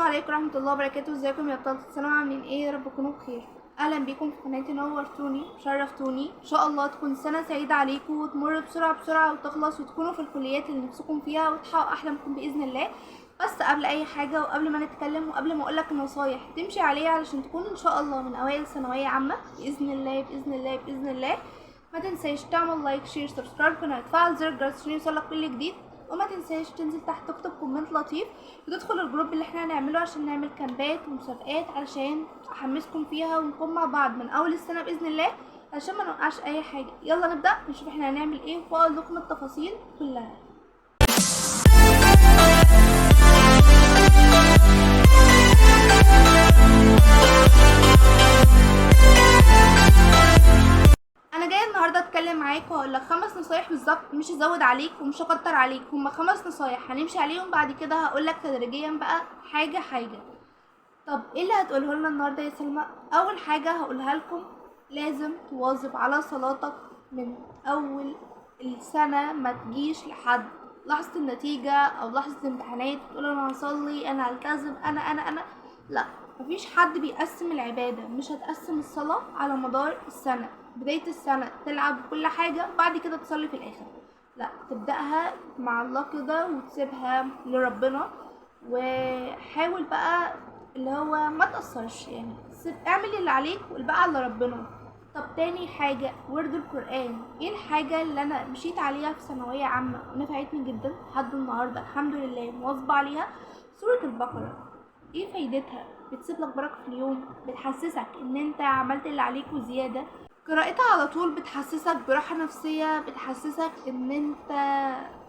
عليكم ورحمة الله وبركاته. ازيكم يا طلبة الثانوية، عاملين ايه؟ يا رب تكونوا بخير. اهلا بيكم في قناتي، نورتوني وشرفتوني. ان شاء الله تكون سنة سعيدة عليكم وتمر بسرعة وتخلص وتكونوا في الكليات اللي نفسكم فيها وتحققوا احلامكم باذن الله. بس قبل اي حاجة وقبل ما نتكلم وقبل ما اقولك النصايح تمشي عليها علشان تكون ان شاء الله من اوائل ثانوية عامة باذن الله باذن الله باذن الله، ما تنساش تعمل لايك شير سبسكرايب قناة، تفعل زر الجرس عشان يوصلك كل جديد، وما تنساش تنزل تحت تكتب كومنت لطيف وتدخل الجروب اللي احنا هنعمله عشان نعمل كامبات ومسابقات علشان احمسكم فيها ونكون مع بعض من اول السنه باذن الله عشان ما نوقعش اي حاجه. يلا نبدا نشوف احنا هنعمل ايه واقول لكم التفاصيل كلها. انا جايه النهارده اتكلم معاك واقول لك 5 نصايح بالظبط، مش هزود عليك ومش هكتر عليك، هما 5 نصايح هنمشي عليهم. بعد كده هقول لك تدريجيا بقى حاجه حاجه. طب ايه اللي هتقوله لنا النهارده يا سلمى؟ اول حاجه هقولها لكم، لازم تواظب على صلاتك من اول السنه، ما تجيش لحد لحظه النتيجه او لحظه الامتحانات تقول انا هصلي انا هلتزم انا. لا، مفيش حد بيقسم العباده. مش هتقسم الصلاه على مدار السنه، بدايه السنه تلعب كل حاجه وبعد كده تصلي في الاخر. لا، تبداها مع الله كده وتسيبها لربنا، وحاول بقى اللي هو ما تقصرش، يعني اعمل اللي عليك والباقي على ربنا. طب تاني حاجة، ورد القرآن. ايه الحاجة اللي انا مشيت عليها في ثانوية عامة ونفعتني جدا لحد النهاردة الحمد لله مواظبة عليها؟ سورة البقرة. ايه فايدتها؟ بتسيب لك بركة في اليوم، بتحسسك ان انت عملت اللي عليك وزيادة. قراءتها على طول بتحسسك براحة نفسية، بتحسسك ان انت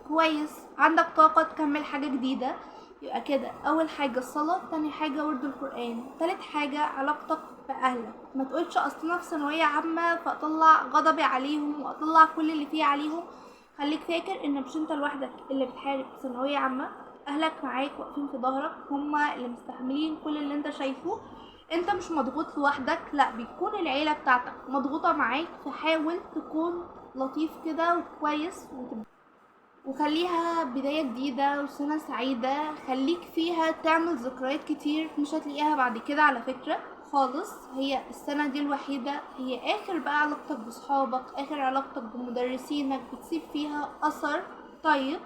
كويس عندك طاقة تكمل حاجة جديدة. يبقى كده اول حاجه الصلاه، تاني حاجه ورد القران، تالت حاجه علاقتك باهلك. ما تقولش اصل انا في ثانويه عامه فاطلع غضبي عليهم واطلع كل اللي فيه عليهم. خليك فاكر ان مش انت لوحدك اللي بتحارب في ثانويه عامه، اهلك معاك واقفين في ظهرك، هما اللي مستحملين كل اللي انت شايفه. انت مش مضغوط لوحدك، لا، بيكون العيله بتاعتك مضغوطه معاك. فحاول تكون لطيف كده وكويس وخليها بداية جديدة وسنة سعيدة. خليك فيها تعمل ذكريات كتير مش هتلاقيها بعد كده على فكرة خالص. هي السنة دي الوحيدة، هي آخر بقى علاقتك بصحابك، آخر علاقتك بمدرسينك، بتسيب فيها أثر طيب.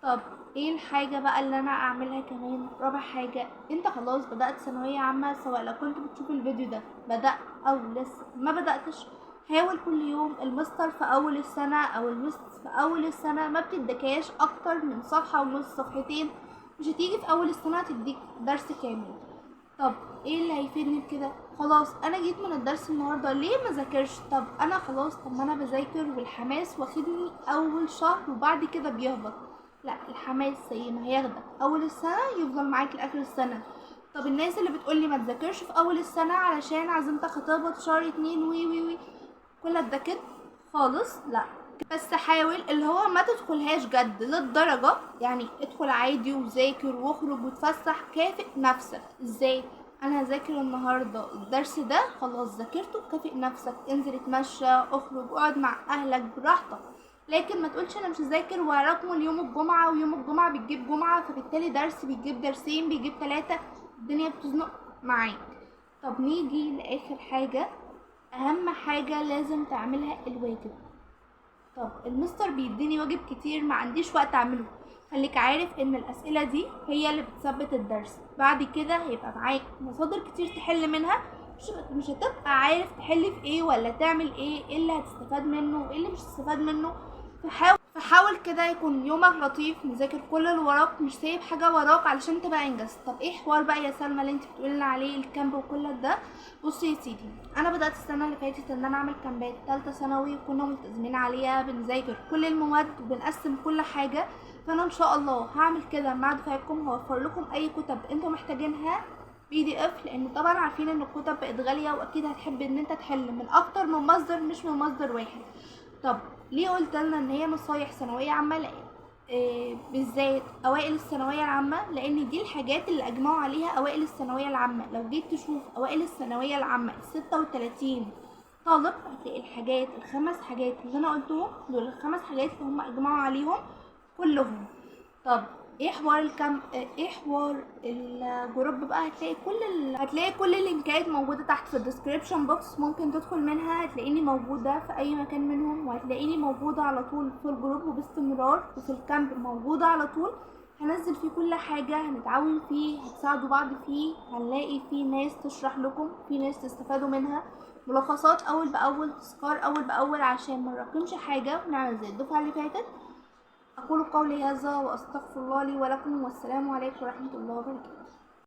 طب ايه الحاجة بقى اللي انا اعملها كمان؟ رابع حاجة، انت خلاص بدأت ثانوية عامة، سواء لو كنت بتشوف الفيديو ده بدأ او لسه ما بدأتش، حاول كل يوم. المستر في اول السنة او المس في اول السنة ما بتدكاش اكتر من صفحة ونص، صفحتين. مش هتيجي في اول السنة تديك درس كامل. طب ايه اللي هيفيدني بكده؟ خلاص انا جيت من الدرس النهارده ليه ما ذاكرش؟ طب انا خلاص، طب ما انا بذاكر والحماس واخدني اول شهر وبعد كده بيهبط. لا، الحماس زي ما هياخدك اول السنه يفضل معاك لاخر السنه. طب الناس اللي بتقولي ما تذاكرش في اول السنه علشان عزمتك هتهبط في شهر 2 وي وي وي، كل ده كده خالص. لا، بس حاول اللي هو ما تدخلهاش جد للدرجة، يعني ادخل عادي وذاكر واخرج وتفسح. كافئ نفسك. ازاي؟ انا هذاكر النهاردة الدرس ده، خلاص ذاكرته. كافئ نفسك، انزل اتمشى، اخرج، اقعد مع اهلك براحتك. لكن ما تقولش انا مش هذاكر وهركمه اليوم الجمعة، ويوم الجمعة بتجيب جمعة فبالتالي درس بيجيب درسين بيجيب 3، الدنيا بتزنق معاك. طب نيجي لاخر حاجة، اهم حاجة لازم تعملها، الواجب. طب المستر بيديني واجب كتير ما عنديش وقت اعمله. خليك عارف ان الاسئلة دي هي اللي بتثبت الدرس. بعد كده هيبقى معاك مصادر كتير تحل منها. مش هتبقى عارف تحل في ايه ولا تعمل ايه اللي هتستفاد منه وايه اللي مش هتستفاد منه. فحاول كده يكون يومك لطيف، مذاكر كل اللي وراك، مش سايب حاجه وراك علشان تبقى انجزت. طب ايه حوار بقى يا سلمى اللي انت بتقولنا عليه الكامب وكل ده؟ بصي يا سيدي، انا بدات السنه اللي فاتت ان انا اعمل كامبات ثالثه ثانوي، وكنا ملتزمين عليها بنذاكر كل المواد وبنقسم كل حاجه. فانا ان شاء الله هعمل كده مع دفعتكم، هوفر لكم اي كتب انتم محتاجينها PDF، لان طبعا عارفين ان الكتب بقت غاليه واكيد هتحب ان انت تحل من اكتر من مصدر مش من مصدر واحد. طب ليه قلت لنا ان هي نصايح ثانويه عامه؟ بالذات اوائل الثانويه العامه، لان دي الحاجات اللي اجمعوا عليها اوائل الثانويه العامه. لو جيت تشوف اوائل الثانويه العامه 36 طالب هتلاقي الحاجات ال5 حاجات اللي انا قلتهم دول، ال5 حاجات اللي هم اجمعوا عليهم كلهم. طب ايه حوار الكم ايه حوار الجروب بقى، هتلاقي كل اللينكات موجوده تحت في الديسكريبشن بوكس، ممكن تدخل منها، هتلاقيني موجوده في اي مكان منهم، وهتلاقيني موجوده على طول في الجروب وباستمرار، وفي الكامب موجوده على طول. هنزل فيه كل حاجه، هنتعاون فيه، هتساعدوا بعض فيه، هنلاقي فيه ناس تشرح لكم، في ناس تستفادوا منها، ملخصات اول باول، تذكار اول باول، عشان ما نراكمش حاجه ونعمل زي الدفعه اللي فاتت. أقول قولي هذا وأستغفر الله لي ولكم، والسلام عليكم ورحمة الله وبركاته.